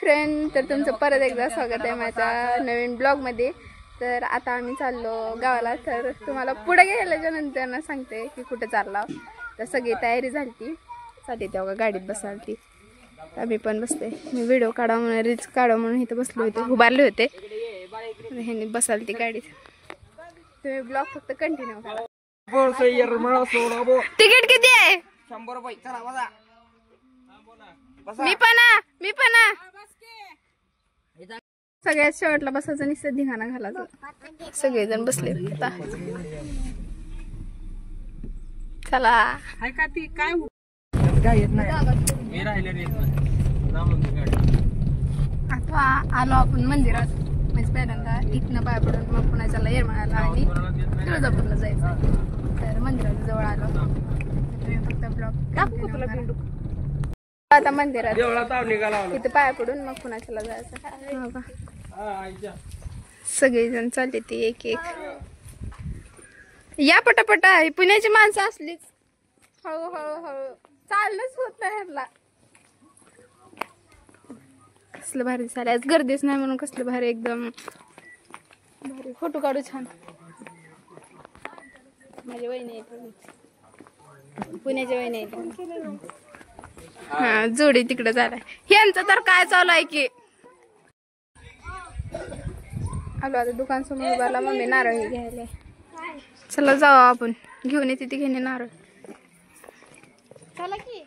Friend, तर तुमचं परत एकदा स्वागत आहे माझ्या नवीन ब्लॉगमध्ये. तर आता आम्ही चाललो गावाला. तर तुम्हाला पुढे गेल्याच्या नंतर सांगते की कुठे चाललो. तर सगळी तयारी झाली ती साठी तेव्हा गाडीत बसाल ती. आम्ही पण बसते. मी व्हिडिओ काढा म्हणून रील्स काढा म्हणून इथं बसले होते, उभारले होते. ह्यांनी बसाल ती गाडीत. तुम्ही ब्लॉग फक्त कंटिन्यू करा. तिकीट किती आहे? 100 रुपये. चला बसा. मी पण सगळ्यात शेवटला बसायचं नुसतं धिंगाणा घालायचं. सगळेजण बसले आता. चला आता आलो आपण मंदिरात. म्हणजे पहिल्यांदा इथनं पाय पडून मग पुण्याच्याला येरमाळ्याला आणि तुळजापूरला जायचं. तर मंदिराच्या जवळ आलो. तुम्ही फक्त ब्लॉग आता मंदिरात इथे पाया पडून मग पुण्याच्याला जायचं. सगळेजण चालले ती एक एक. या पटापटा. ही पुण्याची माणसं असलीच. हळूहळू चाललंच होत नाही ह्याला. कसलं भारी दिसायला. आज गर्दीच नाही म्हणून कसलं भारी, एकदम भारी फोटो काढू छान. माझी वहिनी आहे, पुण्याची वहिनी आहे. हा जोडी तिकडे झालाय. यांचं तर काय चालू आहे की. आलो आता दुकान समोर उभारला. मम्मी नारळ घ्यायला. चला जाऊ आपण. घेऊन येते ती घेणे नारळ. चला की.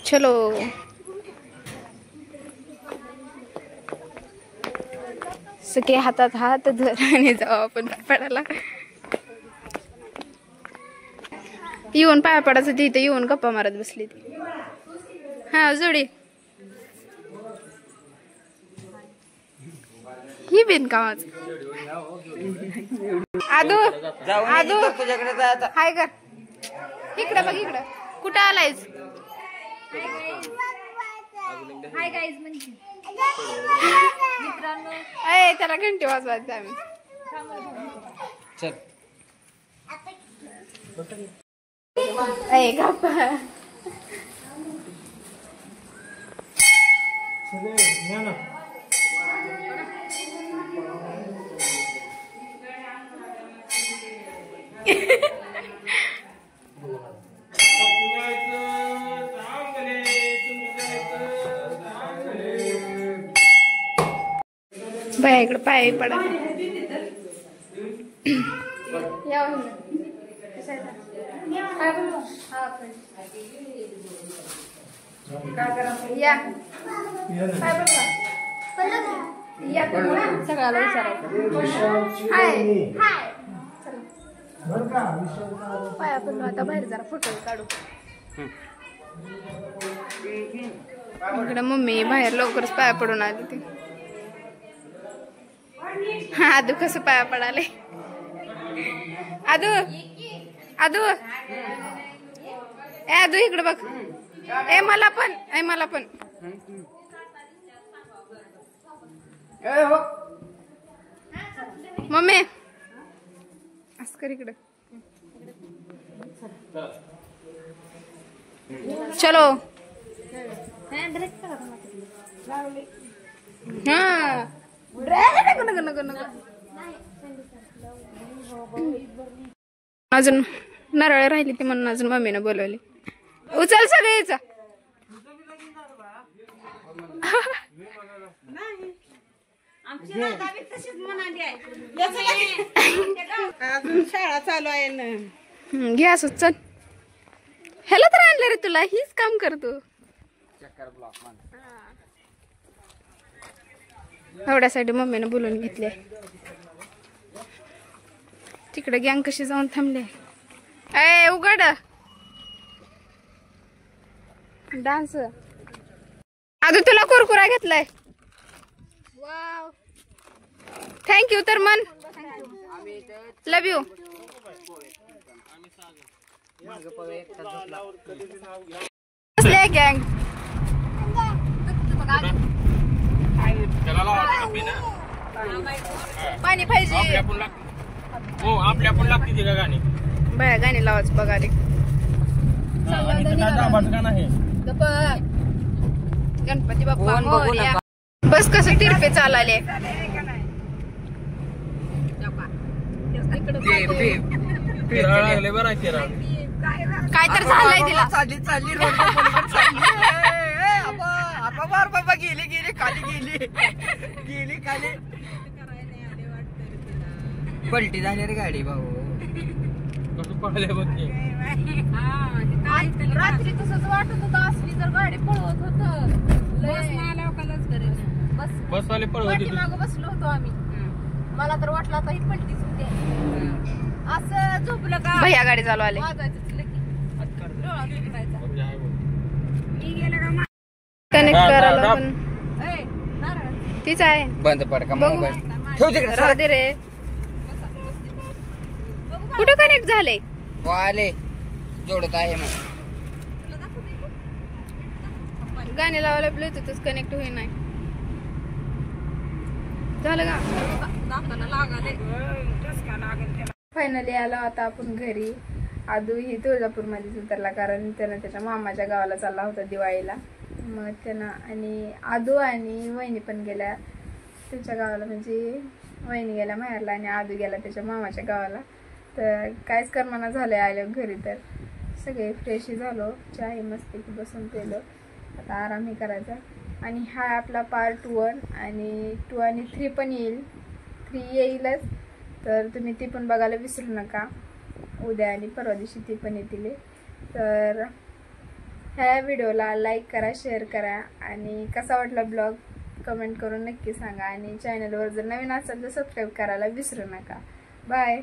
चलो सगळे हातात हात धर आणि जाऊ आपण पडायला. येऊन पाया पडायचं तिथे येऊन गप्पा मारत बसली ती. हा जोडी ही बिनकामाच. आदू हाय का इकडं बघ. इकडं कुठं आलायस? हाय गाईज म्हणजे मित्रांनो. ए त्याला घंटे वाजवायचे आम्ही. ए गप्पा. बाया इकडे पाय पडा. सगळ्याला विचारायचं. पाया पण आता बाहेर जरा फोटो काढू. इकडे मम्मी बाहेर लवकरच पाया पडून आली ती. आदू कसं पाया पडाले. आदू आदू ए आदू इकडे बघ. ए मला पण मम्मी अस्कर इकडे. चलो. हा अजून नारळ राहिली ती म्हणून अजून मम्मीने बोलवली. उचल सगळेच. शाळा चालू आहे ना. घ्या असं चल. ह्याला तर आणलं रे तुला. हीच काम करतो. एवढ्यासाठी मम्मीने बोलून घेतले. तिकडे गँग कशी जाऊन थांबले. ए उघड डान्स. अगं तुला कुरकुरा घेतलाय. Wow thank you. तर मन लव यू. गँग पाणी पाहिजे. हो आपल्या पण लागते ती गाणी. बाया गाणी लावाच बघा रे. गणपती बाप्पा मोरया. बस कसं तिरपे चालाले. काय तर झालंय तिला. चालली चालली बाबा गेली गेली खाली गेली गेली खाली पलटी झाली रे गाडी भाऊ. रात्री तसंच वाटत होतं असली जर गाडी पळवत होत बसवाले पळवत मागं बसलो होतो आम्ही. मला तर वाटलं आता ही पलटीच होते. असं झोपलं का भैया गाडी चालू आले. वाजायचं डोळा तिकडायचा. कनेक्ट करायला पण ए, नारळ. तीच आहे. बंद पड का बघू. मोबाईल ठेव तिकडे राहू दे रे. कुठं कनेक्ट झाले. आले जोडत आहे मग. गाणे लावायला ब्लूटूथच कनेक्ट होई नाही. झालं का. दाताला लागाले. फायनली आलो आता आपण घरी. आदू ही तुळजापूरमध्येच उतरला कारण त्यानं त्याच्या मामाच्या गावाला चालला होता दिवाळीला. मग त्यानं आणि आदू आणि वहिनी पण गेल्या त्याच्या गावाला. म्हणजे वहिनी गेल्या माहेरला आणि आदू गेला त्याच्या मामाच्या गावाला. तर काहीच करमाना झालं आलं घरी. तर सगळे फ्रेशही झालो. चहाही मस्तपैकी बसून पेलो. आता आरामही करायचा. आणि हा आपला पार्ट 1 आणि 2 आणि 3 पण येईल. 3 येईलच. तर तुम्ही ती पण बघायला विसरू नका. उद्या आणि परवा दिवशी ती पण येतील. तर ह्या व्हिडिओला लाईक करा, शेअर करा आणि कसा वाटला ब्लॉग कमेंट करून नक्की सांगा. आणि चॅनलवर जर नवीन असाल तर सबस्क्राईब करायला विसरू नका. बाय.